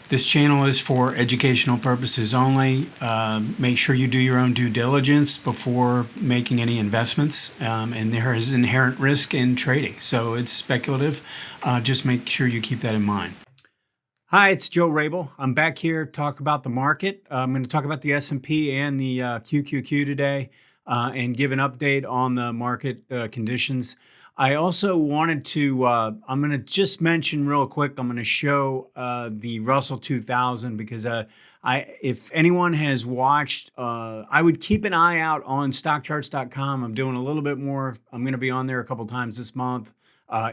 This channel is for educational purposes only. Make sure you do your own due diligence before making any investments. And there is inherent risk in trading, so it's speculative. Just make sure you keep that in mind. Hi, it's Joe Rabil. I'm back here to talk about the market. I'm going to talk about the S&P and the QQQ today and give an update on the market conditions. I also wanted to, I'm going to just mention real quick, I'm going to show the Russell 2000 because if anyone has watched, I would keep an eye out on stockcharts.com. I'm doing a little bit more. I'm going to be on there a couple times this month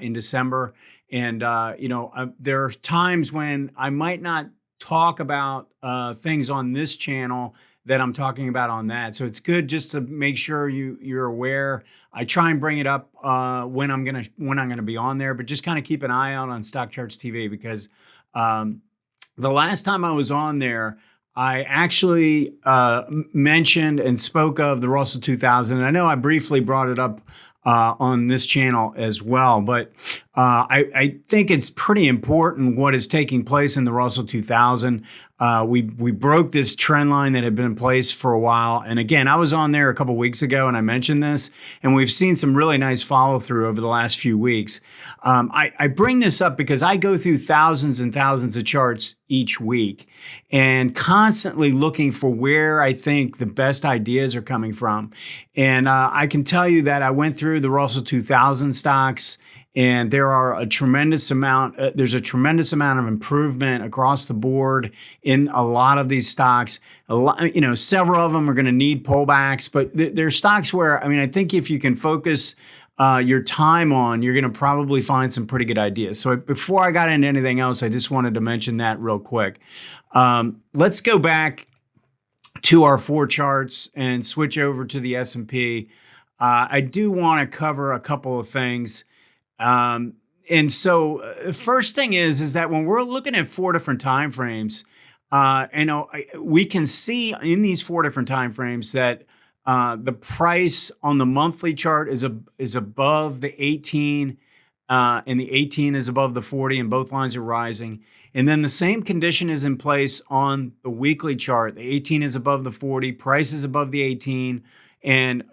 in December. And, there are times when I might not talk about things on this channel that I'm talking about on that. So it's good just to make sure you're aware. I try and bring it up when I'm gonna be on there, but just kind of keep an eye out on Stock Charts TV because the last time I was on there, I actually mentioned and spoke of the Russell 2000. And I know I briefly brought it up on this channel as well, but I think it's pretty important what is taking place in the Russell 2000. We broke this trend line that had been in place for a while. And again, I was on there a couple weeks ago and I mentioned this, and we've seen some really nice follow through over the last few weeks. I bring this up because I go through thousands and thousands of charts each week and constantly looking for where I think the best ideas are coming from. And I can tell you that I went through the Russell 2000 stocks, and there are a tremendous amount. There's a tremendous amount of improvement across the board in a lot of these stocks. Several of them are going to need pullbacks, but there's stocks where I think if you can focus your time on, you're going to probably find some pretty good ideas. So before I got into anything else, I just wanted to mention that real quick. Let's go back to our 4 charts and switch over to the S&P. I do want to cover a couple of things. And so the first thing is that when we're looking at 4 different time frames, we can see in these 4 different time frames that the price on the monthly chart is above the 18, and the 18 is above the 40, and both lines are rising. And then the same condition is in place on the weekly chart. The 18 is above the 40, price is above the 18, and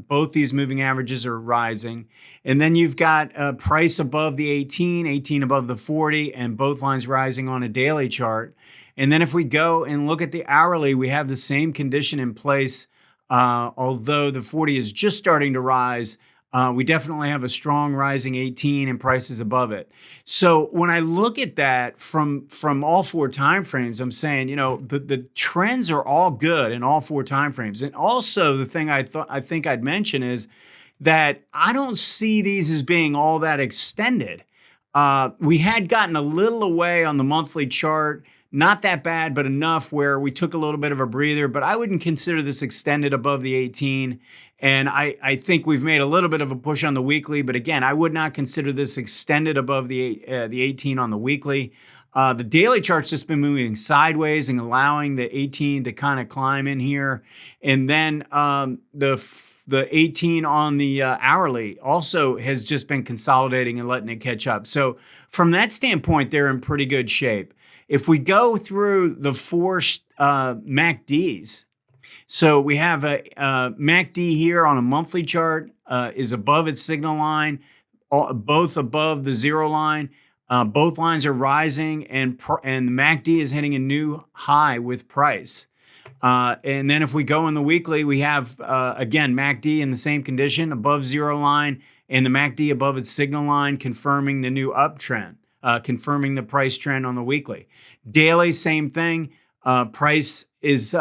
both these moving averages are rising. And then you've got a price above the 18, 18 above the 40, and both lines rising on a daily chart. And then if we go and look at the hourly, we have the same condition in place. Although the 40 is just starting to rise, we definitely have a strong rising 18 and prices above it. So when I look at that from all 4 time frames, I'm saying, the trends are all good in all 4 time frames. And also the thing I think I'd mention is that I don't see these as being all that extended. We had gotten a little away on the monthly chart, not that bad, but enough where we took a little bit of a breather, but I wouldn't consider this extended above the 18. And I think we've made a little bit of a push on the weekly, but again, I would not consider this extended above the 18 on the weekly. The daily chart's just been moving sideways and allowing the 18 to kind of climb in here. And then the 18 on the hourly also has just been consolidating and letting it catch up. So from that standpoint, they're in pretty good shape. If we go through the 4 MACDs, so we have a MACD here on a monthly chart is above its signal line, both above the 0 line. Both lines are rising, and the MACD is hitting a new high with price. And then if we go in the weekly, we have, again, MACD in the same condition, above 0 line, and the MACD above its signal line, confirming the new uptrend, confirming the price trend on the weekly. Daily, same thing. Price is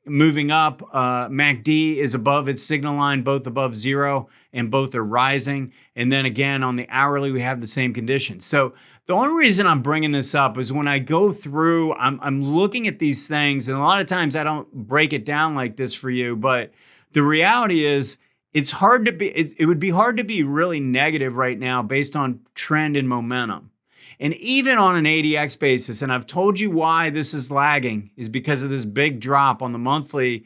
moving up. MACD is above its signal line, both above 0, and both are rising. And then again, on the hourly, we have the same condition. So the only reason I'm bringing this up is when I go through, I'm looking at these things, and a lot of times I don't break it down like this for you, but the reality is it's hard to be, it would be hard to be really negative right now based on trend and momentum. And even on an ADX basis, and I've told you why this is lagging, is because of this big drop on the monthly.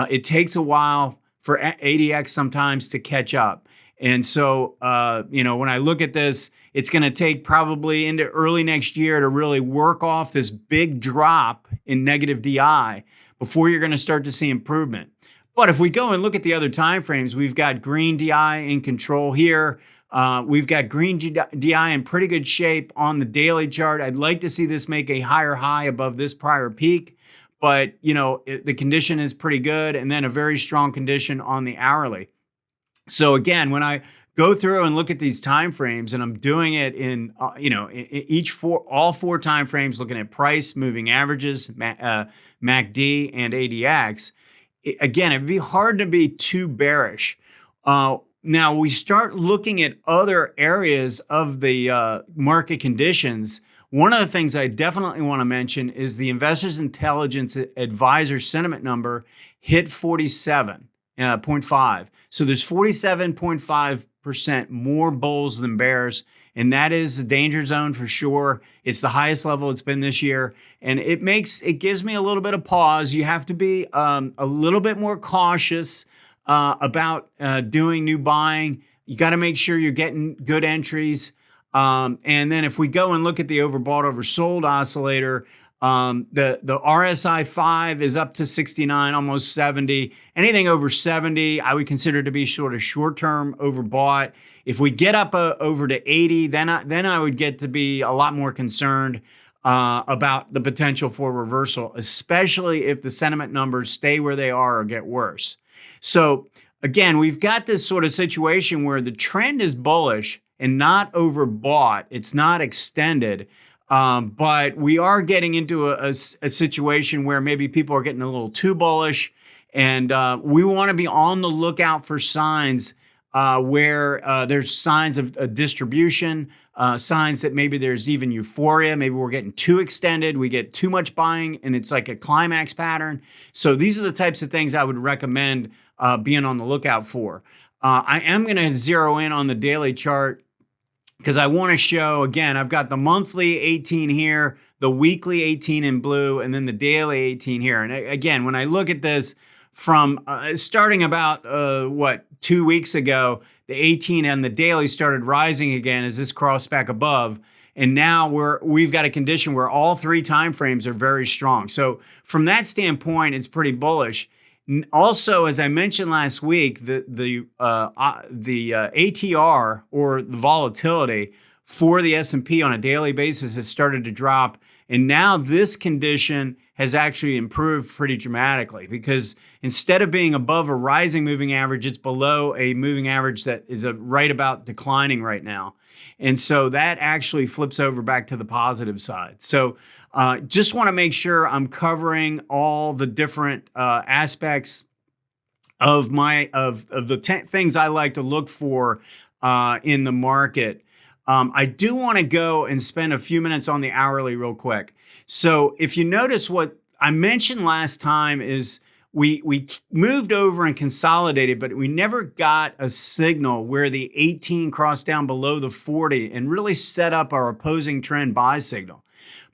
It takes a while for ADX sometimes to catch up. And so, when I look at this, it's going to take probably into early next year to really work off this big drop in negative DI before you're going to start to see improvement. But if we go and look at the other time frames, we've got green DI in control here. We've got green DI in pretty good shape on the daily chart. I'd like to see this make a higher high above this prior peak, but the condition is pretty good, and then a very strong condition on the hourly. So again, when I go through and look at these time frames, and I'm doing it in all four time frames, looking at price, moving averages, MACD, and ADX. Again, it'd be hard to be too bearish. Now we start looking at other areas of the market conditions. One of the things I definitely want to mention is the Investors Intelligence Advisor Sentiment number hit 47.5. So there's 47.5% more bulls than bears, and that is the danger zone for sure. It's the highest level it's been this year, and it gives me a little bit of pause. You have to be a little bit more cautious about doing new buying. You got to make sure you're getting good entries. And then if we go and look at the overbought, oversold oscillator, the RSI 5 is up to 69, almost 70. Anything over 70, I would consider to be sort of short-term overbought. If we get up over to 80, then I would get to be a lot more concerned about the potential for reversal, especially if the sentiment numbers stay where they are or get worse. So again, we've got this sort of situation where the trend is bullish and not overbought. It's not extended. But we are getting into a situation where maybe people are getting a little too bullish, and we want to be on the lookout for signs where there's signs of a distribution, signs that maybe there's even euphoria. Maybe we're getting too extended. We get too much buying, and it's like a climax pattern. So these are the types of things I would recommend being on the lookout for. I am going to zero in on the daily chart, because I want to show, again, I've got the monthly 18 here, the weekly 18 in blue, and then the daily 18 here. And again, when I look at this from starting about, 2 weeks ago, the 18 and the daily started rising again as this crossed back above. And now we've got a condition where all three time frames are very strong. So from that standpoint, it's pretty bullish. Also, as I mentioned last week, the ATR, or the volatility for the S&P on a daily basis, has started to drop. And now this condition has actually improved pretty dramatically, because instead of being above a rising moving average, it's below a moving average that is right about declining right now. And so that actually flips over back to the positive side. So just want to make sure I'm covering all the different aspects of the things I like to look for in the market. I do want to go and spend a few minutes on the hourly real quick. So if you notice, what I mentioned last time is we moved over and consolidated, but we never got a signal where the 18 crossed down below the 40 and really set up our opposing trend buy signal.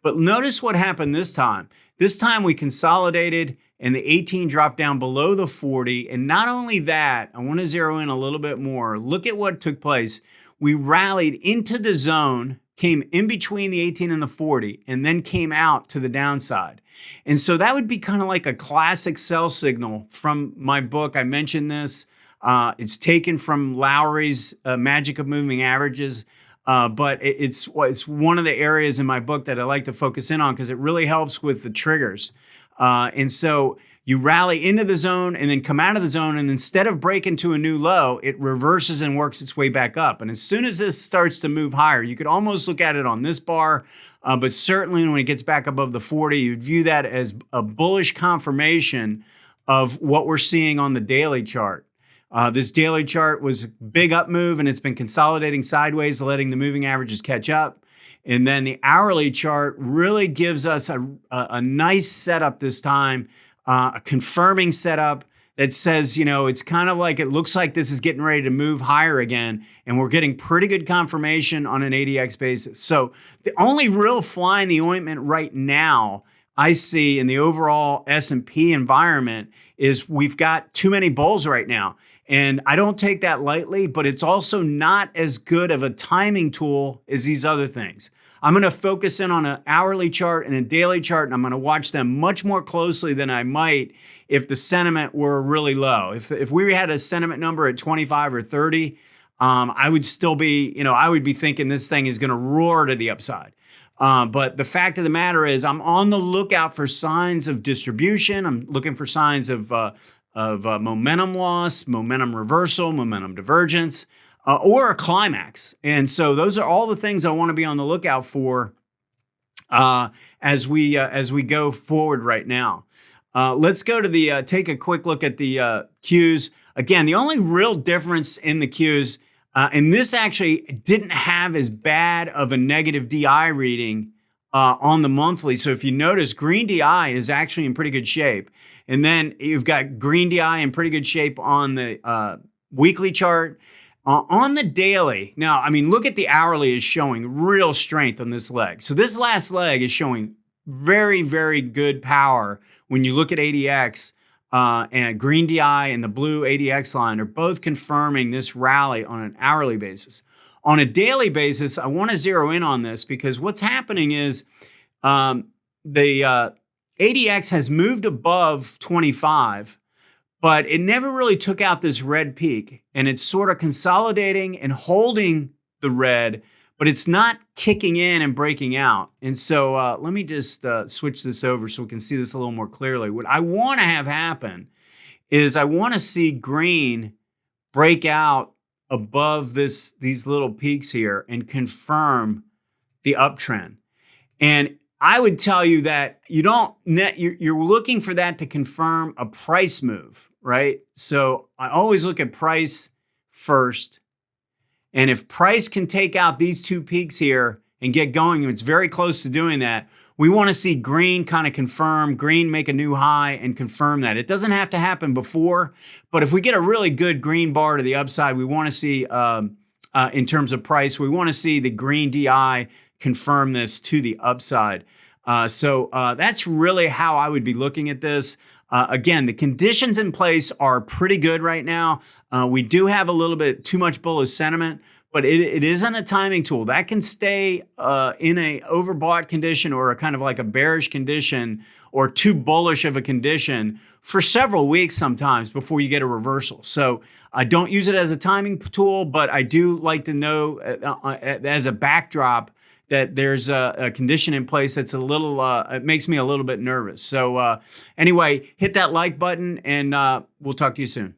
But notice what happened this time. This time we consolidated and the 18 dropped down below the 40. And not only that, I want to zero in a little bit more. Look at what took place. We rallied into the zone, came in between the 18 and the 40, and then came out to the downside. And so that would be kind of like a classic sell signal from my book. I mentioned this. It's taken from Lowry's Magic of Moving Averages. But it's one of the areas in my book that I like to focus in on, because it really helps with the triggers. And so you rally into the zone and then come out of the zone, and instead of breaking to a new low, it reverses and works its way back up. And as soon as this starts to move higher, you could almost look at it on this bar, but certainly when it gets back above the 40, you'd view that as a bullish confirmation of what we're seeing on the daily chart. This daily chart was a big up move, and it's been consolidating sideways, letting the moving averages catch up. And then the hourly chart really gives us a nice setup this time, a confirming setup that says, it's kind of like, it looks like this is getting ready to move higher again, and we're getting pretty good confirmation on an ADX basis. So the only real fly in the ointment right now I see in the overall S&P environment is we've got too many bulls right now. And I don't take that lightly, but it's also not as good of a timing tool as these other things. I'm going to focus in on an hourly chart and a daily chart, and I'm going to watch them much more closely than I might if the sentiment were really low. If we had a sentiment number at 25 or 30, I would still be, I would be thinking this thing is going to roar to the upside. But the fact of the matter is, I'm on the lookout for signs of distribution. I'm looking for signs of momentum loss, momentum reversal, momentum divergence, or a climax. And so those are all the things I want to be on the lookout for as we go forward right now. Let's go to take a quick look at the Qs. Again, the only real difference in the Qs, and this actually didn't have as bad of a negative DI reading on the monthly. So if you notice, green DI is actually in pretty good shape. And then you've got green DI in pretty good shape on the weekly chart. On the daily, now, I mean, look at the hourly is showing real strength on this leg. So this last leg is showing very, very good power. When you look at ADX and green DI and the blue ADX line are both confirming this rally on an hourly basis. On a daily basis, I want to zero in on this because what's happening is the ADX has moved above 25, but it never really took out this red peak, and it's sort of consolidating and holding the red, but it's not kicking in and breaking out. And so let me just switch this over so we can see this a little more clearly. What I want to have happen is I want to see green break out above these little peaks here and confirm the uptrend. And I would tell you that you're looking for that to confirm a price move, right? So I always look at price first. And if price can take out these two peaks here and get going, and it's very close to doing that, we want to see green kind of confirm, green make a new high and confirm that. It doesn't have to happen before, but if we get a really good green bar to the upside, we want to see, in terms of price, we want to see the green DI confirm this to the upside. So that's really how I would be looking at this. Again, the conditions in place are pretty good right now. We do have a little bit too much bullish sentiment, but it isn't a timing tool. That can stay in a overbought condition or a kind of like a bearish condition or too bullish of a condition for several weeks sometimes before you get a reversal. So I don't use it as a timing tool, but I do like to know as a backdrop that there's a condition in place that's a little, it makes me a little bit nervous. So anyway, hit that like button and we'll talk to you soon.